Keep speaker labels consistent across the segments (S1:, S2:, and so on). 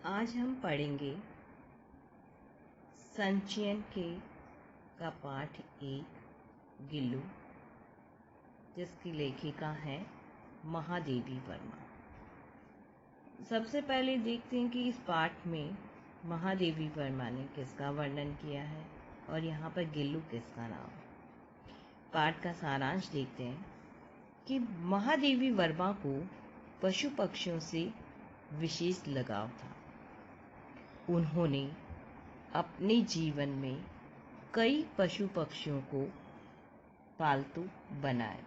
S1: आज हम पढ़ेंगे संचयन का पाठ 1 गिल्लू, जिसकी लेखिका है महादेवी वर्मा। सबसे पहले देखते हैं कि इस पाठ में महादेवी वर्मा ने किसका वर्णन किया है और यहाँ पर गिल्लू किसका नाम। पाठ का सारांश देखते हैं कि महादेवी वर्मा को पशु पक्षियों से विशेष लगाव था। उन्होंने अपने जीवन में कई पशु पक्षियों को पालतू बनाए।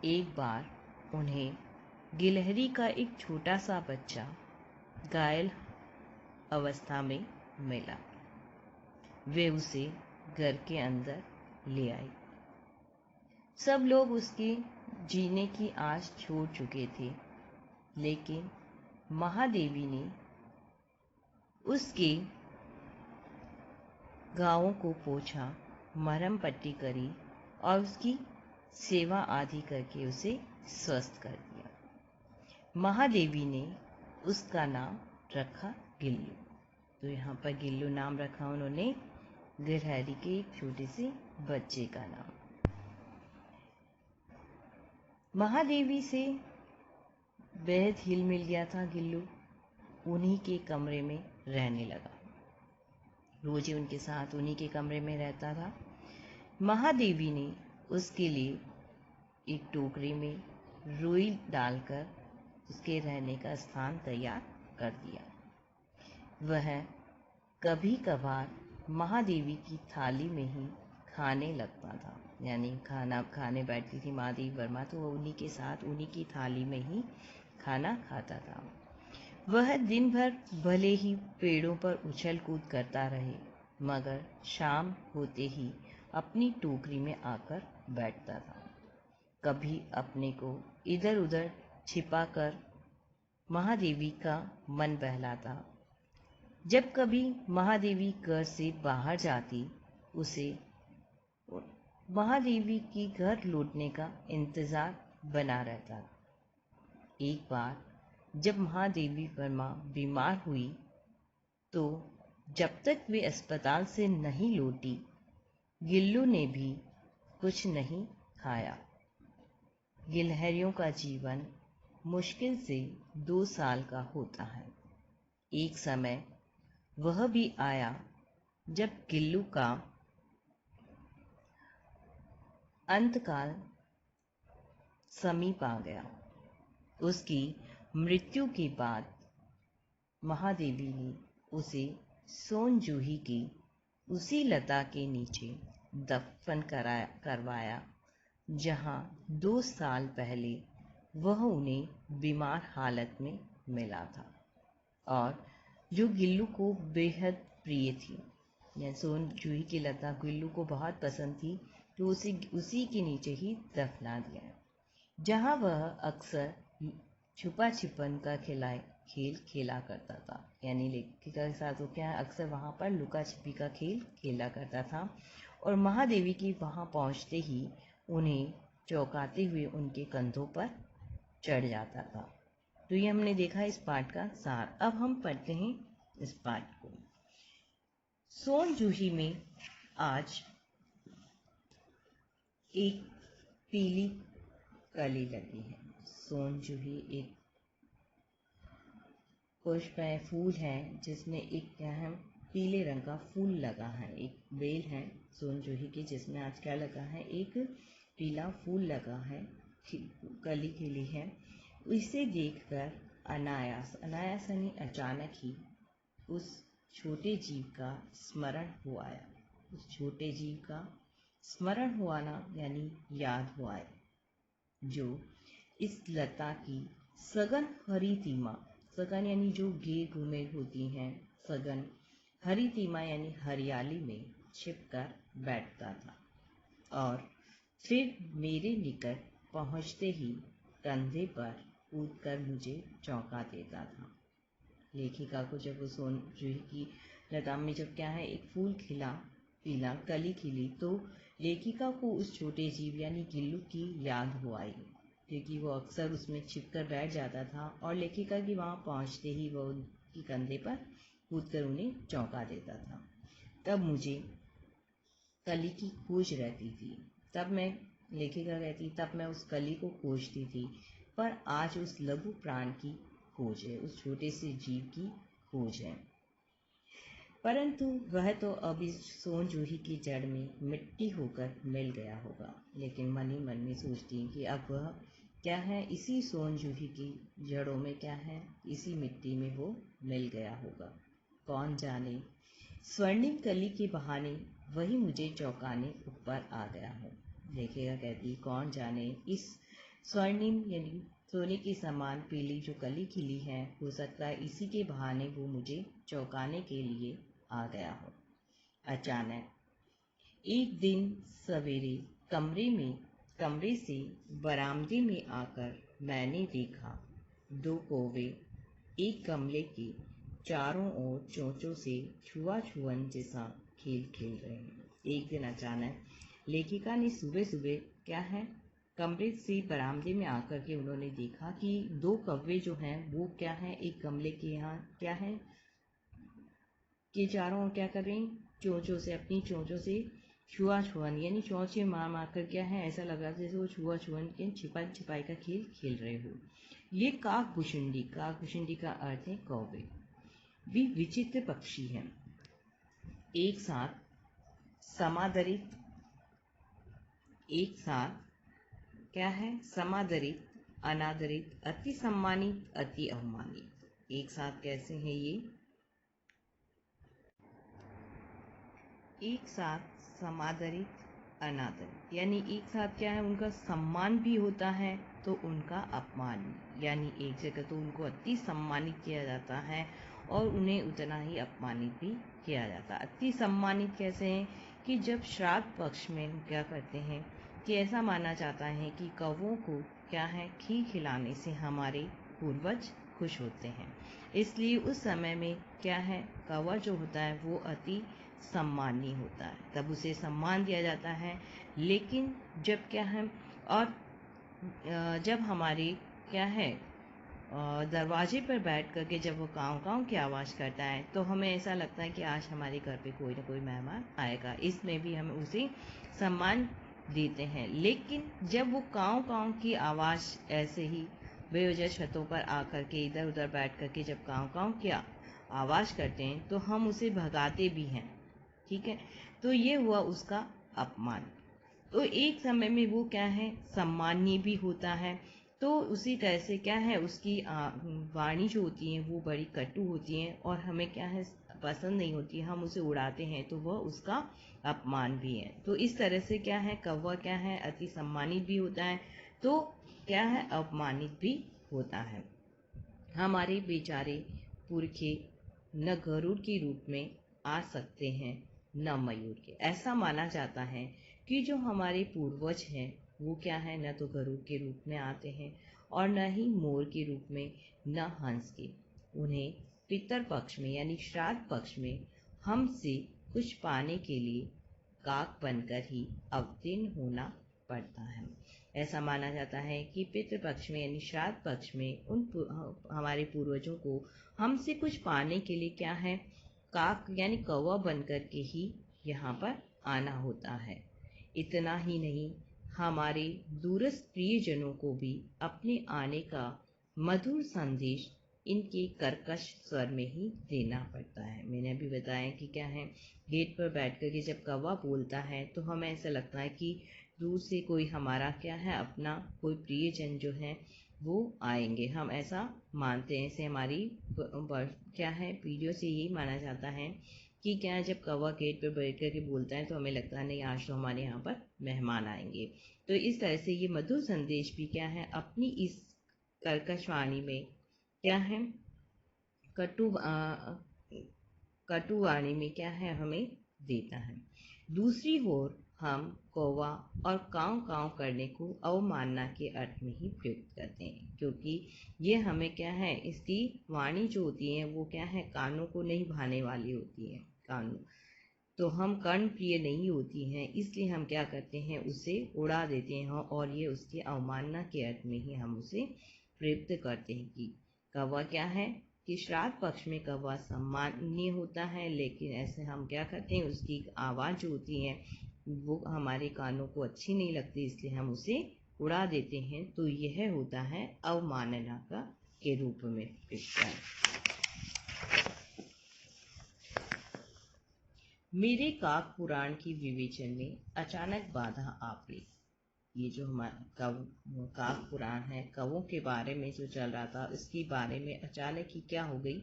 S1: एक बार उन्हें गिलहरी का एक छोटा सा बच्चा घायल अवस्था में मिला। वे उसे घर के अंदर ले आई। सब लोग उसके जीने की आस छोड़ चुके थे, लेकिन महादेवी ने उसके घावों को पोंछा, मरहम पट्टी करी और उसकी सेवा आदि करके उसे स्वस्थ कर दिया। महादेवी ने उसका नाम रखा गिल्लू। तो यहाँ पर गिल्लू नाम रखा उन्होंने गिलहरी के एक छोटे से बच्चे का नाम। महादेवी से बेहद हिल मिल गया था गिल्लू। उन्हीं के कमरे में रहने लगा। रोज ही उनके साथ उन्हीं के कमरे में रहता था। महादेवी ने उसके लिए एक टोकरी में रुई डालकर उसके रहने का स्थान तैयार कर दिया। वह कभी कभार महादेवी की थाली में ही खाने लगता था, यानी खाना खाने बैठती थी महादेवी वर्मा, तो वह उन्हीं के साथ उन्हीं की थाली में ही खाना खाता था। वह दिन भर भले ही पेड़ों पर उछल कूद करता रहे, मगर शाम होते ही अपनी टोकरी में आकर बैठता था। कभी अपने को इधर उधर छिपाकर महादेवी का मन बहलाता। जब कभी महादेवी घर से बाहर जाती, उसे महादेवी की घर लौटने का इंतजार बना रहता। एक बार जब महादेवी वर्मा बीमार हुई, तो जब तक वे अस्पताल से नहीं लौटी, गिल्लू ने भी कुछ नहीं खाया। गिलहरियों का जीवन मुश्किल से 2 साल का होता है। एक समय वह भी आया जब गिल्लू का अंतकाल समीप आ गया। उसकी मृत्यु के बाद महादेवी ने उसे सोन जूही की उसी लता के नीचे दफन करवाया, जहां 2 साल पहले वह उन्हें बीमार हालत में मिला था और जो गिल्लू को बेहद प्रिय थी। यह सोन जूही की लता गिल्लू को बहुत पसंद थी, तो उसे उसी के नीचे ही दफना दिया, जहां वह अक्सर छुपा छिपन का खेल खेला करता था। यानी लेखिका के साथ वो क्या है, अक्सर वहाँ पर लुका छिपी का खेल खेला करता था और महादेवी की वहाँ पहुँचते ही उन्हें चौंकाते हुए उनके कंधों पर चढ़ जाता था। तो ये हमने देखा इस पाठ का सार। अब हम पढ़ते हैं इस पाठ को। सोन जूही में आज एक पीली कली लगी है। सोन जूही एक पुष्प है, फूल है, जिसमें एक क्या है, पीले रंग का फूल लगा है। एक बेल है सोन जूही की, जिसमें आज क्या लगा है, एक पीला फूल लगा है, कली खिली है। इसे देखकर अनायास यानी अचानक ही उस छोटे जीव का स्मरण हो आया। उस छोटे जीव का स्मरण हो आना यानी याद हो आया, जो इस लता की सघन हरी तीमा, सघन यानी जो घेर घूमे होती हैं, सघन हरी तीमा यानी हरियाली में छिपकर बैठता था और फिर मेरे निकट पहुंचते ही कंधे पर कूदकर मुझे चौंका देता था। लेखिका को जब वो सोन जूही की लता में जब क्या है, एक फूल खिला, पीला कली खिली, तो लेखिका को उस छोटे जीव यानी गिल्लू की याद हो आई, क्योंकि वो अक्सर उसमें छिपकर बैठ जाता था और लेखिका की वहाँ पहुँचते ही वो के कंधे पर कूदकर उन्हें चौंका देता था। तब मुझे कली की खोज रहती थी, तब मैं लेखिका कहती तब मैं उस कली को खोजती थी, पर आज उस लघु प्राण की खोज है, उस छोटे से जीव की खोज है। परंतु वह तो अब इस सोन जूही की जड़ में मिट्टी होकर मिल गया होगा। लेकिन मन ही मन में सोचती है कि अब वह क्या है, इसी सोन जूही की जड़ों में क्या है, इसी मिट्टी में वो मिल गया होगा। कौन जाने स्वर्णिम कली के बहाने वही मुझे चौंकाने ऊपर आ गया हो। लेखिका कहती कौन जाने इस स्वर्णिम यानी सोने के समान पीली जो कली खिली है, हो सकता है इसी के बहाने वो मुझे चौंकाने के लिए आ गया हो। अचानक एक दिन सवेरे कमरे से बरामदे में आकर मैंने देखा 2 कौवे एक गमले के चारों ओर चोंचों से छुआ-छुअन जैसा खेल खेल रहे हैं। एक दिन अचानक लेखिका ने सुबह सुबह क्या है, कमरे से बरामदे में आकर के उन्होंने देखा कि 2 कौवे जो हैं वो क्या है, एक गमले के यहाँ क्या है के चारों ओर क्या कर रहे हैं, चोंचों से अपनी चोंचों से छुआ-छुअन यानी चोंचे मार मार कर क्या है, ऐसा लगा जैसे वो छुआ-छुअन के छिपन छिपाई का खेल खेल रहे हो। ये काकभुशुंडी का अर्थ है कौवे, भी विचित्र पक्षी हैं। एक साथ क्या है, समादरित, अनादरित, अति सम्मानित, अति अवमानित। एक साथ कैसे हैं ये, एक साथ समादरित अनादरित यानी एक साथ क्या है, उनका सम्मान भी होता है तो उनका अपमान, यानी एक जगह तो उनको अति सम्मानित किया जाता है और उन्हें उतना ही अपमानित भी किया जाता है। अति सम्मानित कैसे हैं कि जब श्राद्ध पक्ष में क्या करते हैं कि ऐसा माना जाता है कि कौवों को क्या है, खीर खिलाने से हमारे पूर्वज खुश होते हैं, इसलिए उस समय में क्या है, कौवा जो होता है वो अति सम्मानीय होता है, तब उसे सम्मान दिया जाता है। लेकिन जब क्या है, और जब हमारे क्या है दरवाजे पर बैठ करके जब वो काँव काँव की आवाज़ करता है तो हमें ऐसा लगता है कि आज हमारे घर पे कोई ना कोई मेहमान आएगा, इसमें भी हम उसे सम्मान देते हैं। लेकिन जब वो काँव काँव की आवाज़ ऐसे ही बेवजह छतों पर आकर के इधर उधर बैठ करके जब काँव काँव की आवाज़ करते हैं तो हम उसे भगाते भी हैं, ठीक है। तो ये हुआ उसका अपमान। तो एक समय में वो क्या है, सम्मानीय भी होता है। तो उसी तरह से क्या है, उसकी वाणी जो होती है वो बड़ी कटु होती है और हमें क्या है पसंद नहीं होती, हम उसे उड़ाते हैं तो वह उसका अपमान भी है। तो इस तरह से क्या है, कौवा क्या है, अति सम्मानित भी होता है तो क्या है, अपमानित भी होता है। हमारे बेचारे पुरखे न गरुड़ के रूप में आ सकते हैं न मयूर के। ऐसा माना जाता है कि जो हमारे पूर्वज हैं वो क्या है, न तो गरुड़ के रूप में आते हैं और न ही मोर के रूप में, न हंस के। उन्हें पितर पक्ष में यानी श्राद्ध पक्ष में हमसे कुछ पाने के लिए काक बनकर ही अवतीर्ण होना पड़ता है। ऐसा माना जाता है कि पितृपक्ष में यानी श्राद्ध पक्ष में हमारे पूर्वजों को हमसे कुछ पाने के लिए क्या है, काक यानी कौवा बनकर के ही यहाँ पर आना होता है। इतना ही नहीं, हमारे दूरस्थ प्रियजनों को भी अपने आने का मधुर संदेश इनके कर्कश स्वर में ही देना पड़ता है। मैंने अभी बताया कि क्या है, गेट पर बैठ कर के जब कौवा बोलता है तो हमें ऐसा लगता है कि दूर से कोई हमारा क्या है, अपना कोई प्रियजन जो है वो आएंगे, हम ऐसा मानते हैं। ऐसे हमारी क्या है पीढ़ियों से यही माना जाता है कि क्या है, जब कौवा गेट पर बैठ कर के बोलता है तो हमें लगता है नहीं, आज तो हमारे यहाँ पर मेहमान आएंगे। तो इस तरह से ये मधुर संदेश भी क्या है, अपनी इस कर्कश वाणी में क्या है, कटु वाणी में क्या है हमें देता है। दूसरी ओर हम कौवा और काँव काँव करने को अवमानना के अर्थ में ही प्रयुक्त करते हैं, क्योंकि ये हमें क्या है, इसकी वाणी जो होती है वो क्या है, कानों को नहीं भाने वाली होती है, कानों तो हम कर्ण प्रिय नहीं होती हैं, इसलिए हम क्या करते हैं, उसे उड़ा देते हैं और ये उसकी अवमानना के अर्थ में ही हम उसे प्रयुक्त करते हैं कि कौवा क्या है, कि श्राद्ध पक्ष में कौवा सम्माननीय होता है, लेकिन ऐसे हम क्या करते हैं, उसकी आवाज़ जो होती है वो हमारे कानों को अच्छी नहीं लगती, इसलिए हम उसे उड़ा देते हैं। तो यह होता है अवमानना का के रूप में दिखता है। मेरे काक पुराण की विवेचन में अचानक बाधा आ पड़ी। ये जो हमारा काक पुराण है, कवों के बारे में जो चल रहा था, इसके बारे में अचानक ही क्या हो गई,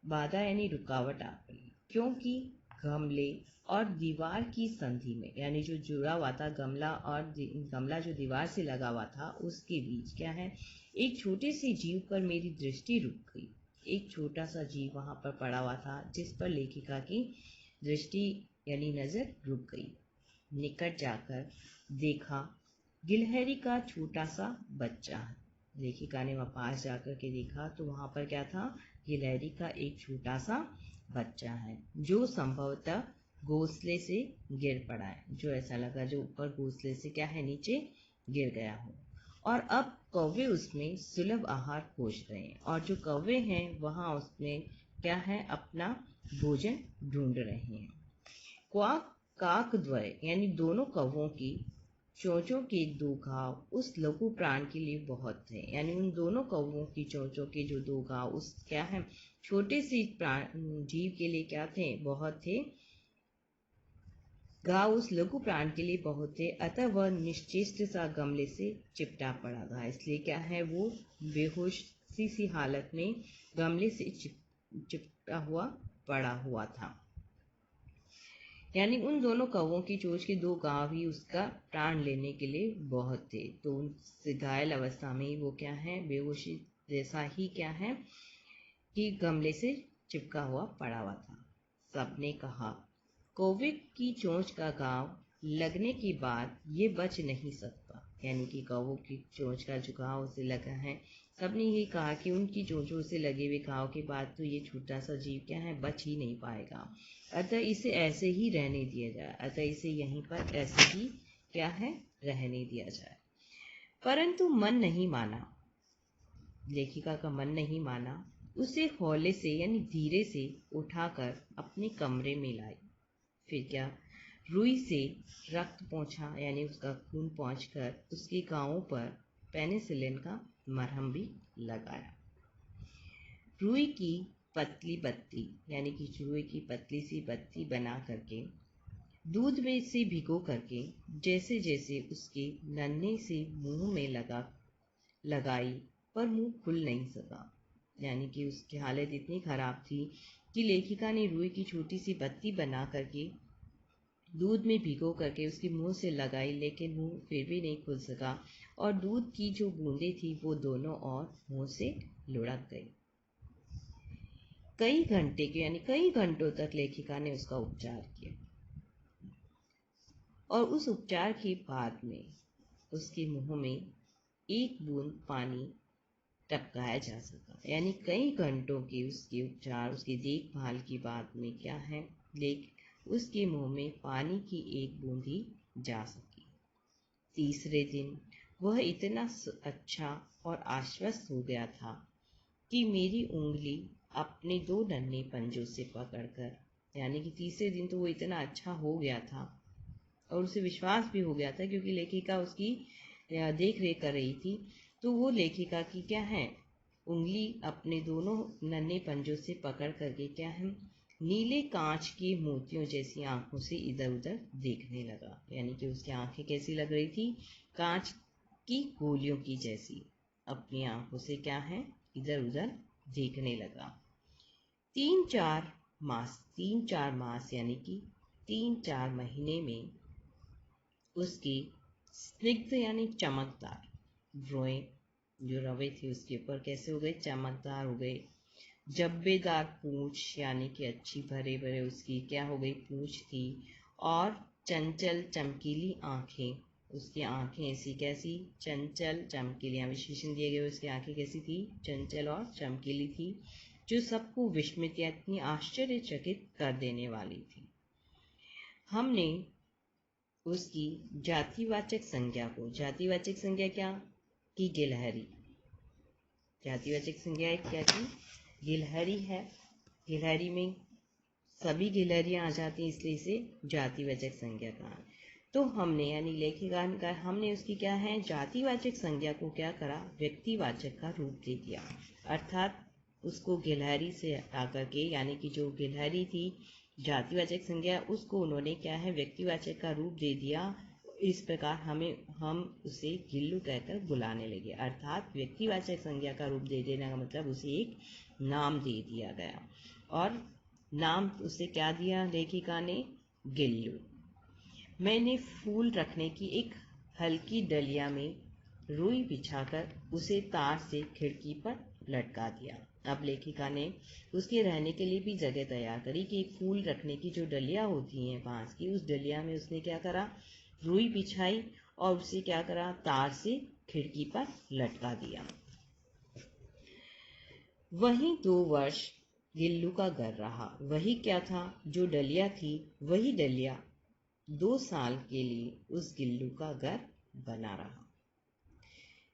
S1: बाधा यानी रुकावट आ गई। क्योंकि गमले और दीवार की संधि में, यानी जो जुड़ा हुआ था गमला और गमला जो दीवार से लगा हुआ था, उसके बीच क्या है, एक छोटे से जीव पर मेरी दृष्टि रुक गई। एक छोटा सा जीव वहां पर पड़ा हुआ था, जिस पर लेखिका की दृष्टि यानी नजर रुक गई। निकट जाकर देखा, गिलहरी का छोटा सा बच्चा है। लेखिका ने वहां पास जाकर के देखा तो वहां पर क्या था, गिलहरी का एक छोटा सा बच्चा है, जो संभवतः घोंसले से गिर पड़ा है। जो ऐसा लगा जो ऊपर घोंसले से क्या है, नीचे गिर गया हो। और अब कौवे उसमें सुलभ आहार खोज रहे हैं, और जो कौवे हैं वहां उसमें क्या है, अपना भोजन ढूंढ रहे हैं। क्वाक काक द्वय यानी दोनों कौवों की चोंचों के दो घाव उस लघु प्राण के लिए बहुत थे। यानी उन दोनों कौवों की चोंचों के जो दो घाव उस क्या है, छोटे से प्राण जीव के लिए क्या थे, बहुत थे। घाव उस लघु प्राण के लिए बहुत थे, अतः वह निश्चेष्ट सा गमले से चिपटा पड़ा था। इसलिए क्या है, वो बेहोश सी हालत में गमले से चिपटा हुआ पड़ा हुआ था। यानी उन दोनों कौवों की चोंच के दो घाव ही उसका प्राण लेने के लिए बहुत थे। तो उनसे घायल अवस्था में ही वो क्या है, बेहोशी जैसा ही क्या है कि गमले से चिपका हुआ पड़ा हुआ था। सबने कहा, कौवे की चोंच का घाव लगने के बाद ये बच नहीं सकता। यानी कि कौवों की चोंच का जो घाव उसे लगा है, सबने ये कहा कि उनकी चोंचों से लगे हुए घाव के बाद तो ये छोटा सा जीव क्या है, बच ही नहीं पाएगा। अतः इसे ऐसे ही रहने दिया जाए, अतः इसे यहीं पर ऐसे ही क्या है, रहने दिया जाए। परंतु मन नहीं माना, लेखिका का मन नहीं माना। उसे हौले से यानी धीरे से उठाकर अपने कमरे में लाई। फिर क्या, रुई से रक्त पोंछा यानी उसका खून पोंछकर उसके घावों पर पेनिसिलिन का मरहम भी लगाया। रुई की पतली बत्ती यानी कि रुई की पतली सी बत्ती बना करके दूध में से भिगो करके जैसे जैसे उसके नन्हे से मुंह में लगाई, पर मुंह खुल नहीं सका। यानी कि उसकी हालत इतनी खराब थी कि लेखिका ने रुई की छोटी सी बत्ती बना करके दूध में भिगो करके उसके मुंह से लगाई, लेकिन मुंह फिर भी नहीं खुल सका, और दूध की जो बूंदें थी वो दोनों ओर मुंह से लुढ़क गई। कई घंटे के यानी कई घंटों तक लेखिका ने उसका उपचार किया, और उस उपचार के बाद में उसके मुंह में एक बूंद पानी टपकाया जा सका। यानी कई घंटों के उसके उपचार, उसकी देखभाल के बाद में क्या है, उसके मुंह में पानी की एक बूंद ही जा सकी। तीसरे दिन वह इतना अच्छा और आश्वस्त हो गया था कि मेरी उंगली अपने दो नन्हे पंजों से पकड़कर, यानी कि तीसरे दिन तो वो इतना अच्छा हो गया था और उसे विश्वास भी हो गया था, क्योंकि लेखिका उसकी देख रेख कर रही थी। तो वो लेखिका की क्या है, उंगली अपने दोनों नन्हे पंजों से पकड़ करके क्या है, नीले कांच के मोतियों जैसी आंखों से इधर उधर देखने लगा। यानी कि उसकी आंखें कैसी लग रही थी, कांच की गोलियों की जैसी, अपनी आंखों से क्या है, इधर उधर देखने लगा। 3-4 मास यानी कि 3-4 महीने में उसकी स्निग्ध यानी चमकदार रोएं, जो रवे थे उसके ऊपर कैसे हो गए, चमकदार हो गए। जब्बेदार पूंछ यानी कि अच्छी भरे भरे उसकी क्या हो गई, पूंछ थी। और चंचल चमकीली आंखें, उसकी आंखें ऐसी कैसी, चंचल चमकीली, विशेषण दिए गए उसकी आंखें कैसी थी, चंचल और चमकीली थी, जो सबको विस्मित यानी आश्चर्यचकित कर देने वाली थी। हमने उसकी जातिवाचक संज्ञा को, जातिवाचक संज्ञा क्या की, गिलहरी। जातिवाचक संज्ञा क्या की, गिलहरी है, गिलहरी में सभी गिलहरियां आ जाती हैं, इसलिए इसे जातिवाचक संज्ञा कहा। तो हमने यानी लेखिका का हमने उसकी क्या है जातिवाचक संज्ञा को क्या करा, व्यक्तिवाचक का रूप दे दिया। अर्थात उसको गिलहरी से आकर के यानी कि जो गिलहरी थी जातिवाचक संज्ञा, उसको उन्होंने क्या है व्यक्तिवाचक का रूप दे दिया। इस प्रकार हम उसे गिल्लू कहकर बुलाने लगे। अर्थात व्यक्तिवाचक संज्ञा का रूप दे देने का मतलब उसे एक नाम दे दिया गया। और नाम उसे क्या दिया लेखिका ने, गिल्लू। मैंने फूल रखने की एक हल्की डलिया में रुई बिछाकर उसे तार से खिड़की पर लटका दिया। अब लेखिका ने उसके रहने के लिए भी जगह तैयार करी कि फूल रखने की जो डलिया होती हैं बांस की, उस डलिया में उसने क्या करा, रुई बिछाई और उसे क्या करा, तार से खिड़की पर लटका दिया। वहीं 2 वर्ष गिल्लू का घर रहा। वही क्या था, जो डलिया थी वही डलिया 2 साल के लिए उस गिल्लू का घर बना रहा।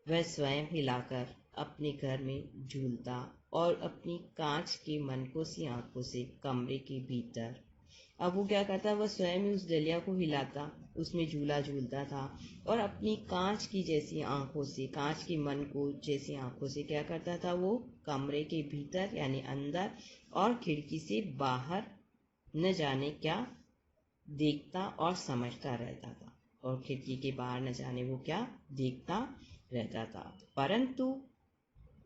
S1: वह स्वयं हिलाकर अपने घर में झूलता और अपनी कांच की मनकोसी आंखों से कमरे के भीतर, अब वो क्या करता, वह स्वयं ही उस डलिया को हिलाता, उसमें झूला झूलता था और अपनी कांच की जैसी आंखों से, कांच की मन को जैसी आंखों से क्या करता था, वो कमरे के भीतर यानी अंदर और खिड़की से बाहर न जाने क्या देखता और समझता रहता था। और खिड़की के बाहर न जाने वो क्या देखता रहता था, परंतु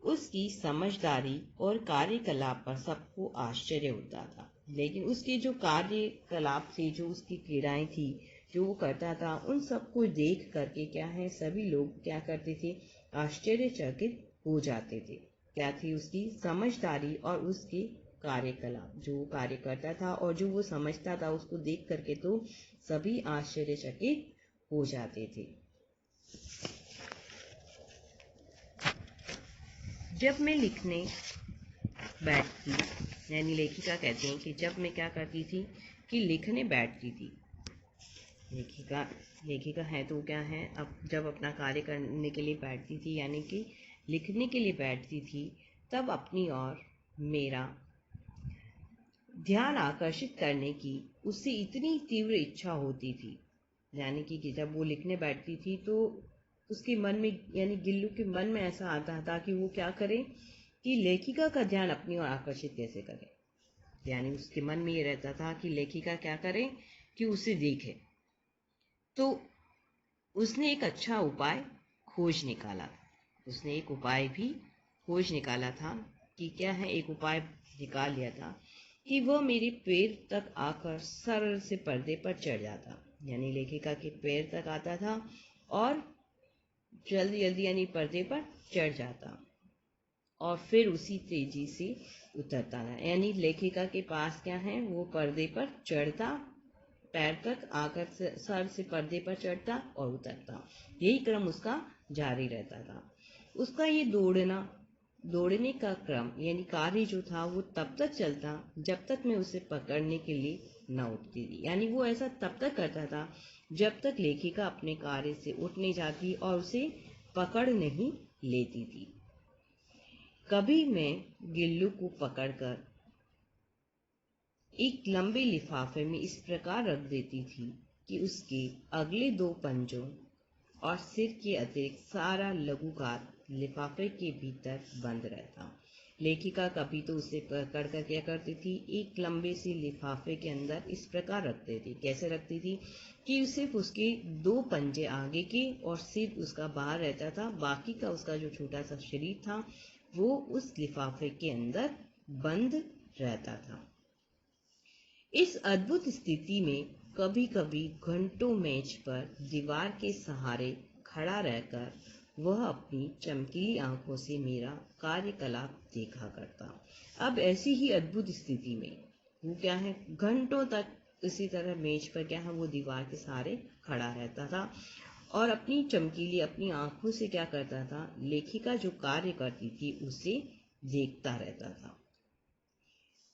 S1: उसकी समझदारी और कार्यकलाप पर सबको आश्चर्य होता था। लेकिन उसके जो कार्यकलाप थे, जो उसकी क्रीड़ाएं थी, जो वो करता था, उन सबको देख करके क्या है सभी लोग क्या करते थे, आश्चर्यचकित हो जाते थे। क्या थी, उसकी समझदारी और उसके कार्यकलाप, जो वो कार्य करता था और जो वो समझता था, उसको देख करके तो सभी आश्चर्यचकित हो जाते थे। जब मैं लिखने बैठती, यानी लेखिका कहते हैं कि जब मैं क्या करती थी कि लिखने बैठती थी, लेखिका है तो क्या है, अब जब अपना कार्य करने के लिए बैठती थी यानी कि लिखने के लिए बैठती थी, तब अपनी ओर मेरा ध्यान आकर्षित करने की उससे इतनी तीव्र इच्छा होती थी, यानी कि जब वो लिखने बैठती थी तो उसके मन में यानी गिल्लू के मन में ऐसा आता था कि वो क्या करे कि लेखिका का ध्यान अपनी ओर आकर्षित कैसे करे। यानी उसके मन में ये रहता था कि लेखिका क्या करे कि उसे देखे। तो उसने एक अच्छा उपाय खोज निकाला, उसने एक उपाय भी खोज निकाला था कि क्या है, एक उपाय निकाल लिया था कि वह मेरे पैर तक आकर सरल से पर्दे पर चढ़ जाता, यानी लेखिका के पैर तक आता था और जल्दी जल्दी यानी पर्दे पर चढ़ जाता और फिर उसी तेजी से उतरता था। यानी लेखिका के पास क्या है, वो पर्दे पर चढ़ता, पैर तक आकर सर से पर्दे पर चढ़ता और उतरता, यही क्रम उसका जारी रहता था। उसका ये दौड़ने का क्रम यानी कार्य जो था वो तब तक चलता जब तक मैं उसे पकड़ने के लिए न उठती थी। यानी वो ऐसा तब तक करता था जब तक लेखिका अपने कार्य से उठ नहीं जाती और उसे पकड़ नहीं लेती थी। कभी मैं गिल्लू को पकड़कर एक लंबे लिफाफे में इस प्रकार रख देती थी कि उसके अगले 2 पंजों और सिर के अतिरिक्त सारा लघुकार लिफाफे के भीतर बंद रहता। लेखिका कभी तो उसे पकड़ कर क्या करती थी, एक लंबे से लिफाफे के अंदर इस प्रकार रखती थी। कैसे रखती थी कि सिर्फ उसके 2 पंजे आगे के और सिर उसका बाहर रहता था, बाकी का उसका जो छोटा सा शरीर था वो उस लिफाफे के अंदर बंद रहता था। इस अद्भुत स्थिति में कभी कभी घंटों मेज पर दीवार के सहारे खड़ा रहकर वह अपनी चमकीली आंखों से मेरा कार्यकलाप देखा करता। अब ऐसी ही अद्भुत स्थिति में वो क्या है, घंटों तक इसी तरह मेज पर क्या है, वो दीवार के सहारे खड़ा रहता था और अपनी चमकीली अपनी आंखों से क्या करता था, लेखिका जो कार्य करती थी उसे देखता रहता था।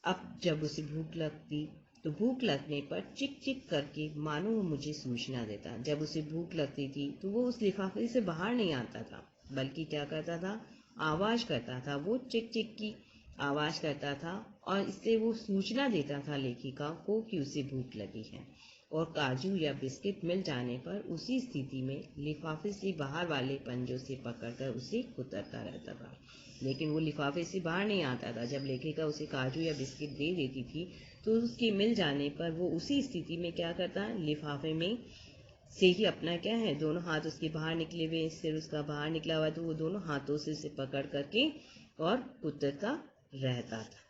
S1: अब जब उसे भूख लगती तो भूख लगने पर चिक चिक करके मानो वो मुझे सूचना देता। जब उसे भूख लगती थी तो वो उस लिफाफे से बाहर नहीं आता था, बल्कि क्या करता था, आवाज करता था, वो चिक चिक की आवाज़ करता था और इससे वो सूचना देता था लेखिका को कि उसे भूख लगी है, और काजू या बिस्किट मिल जाने पर उसी स्थिति में लिफाफे से बाहर वाले पंजों से पकड़कर उसे कुतरता रहता था। लेकिन वो लिफाफे से बाहर नहीं आता था। जब लेखिका उसे काजू या बिस्किट दे देती थी तो उसके मिल जाने पर वो उसी स्थिति में क्या करता है, लिफाफे में से ही अपना क्या है, दोनों हाथ उसके बाहर निकले हुए, सिर उसका बाहर निकला हुआ, तो वो दोनों हाथों से उसे पकड़ करके और कुतरता रहता था।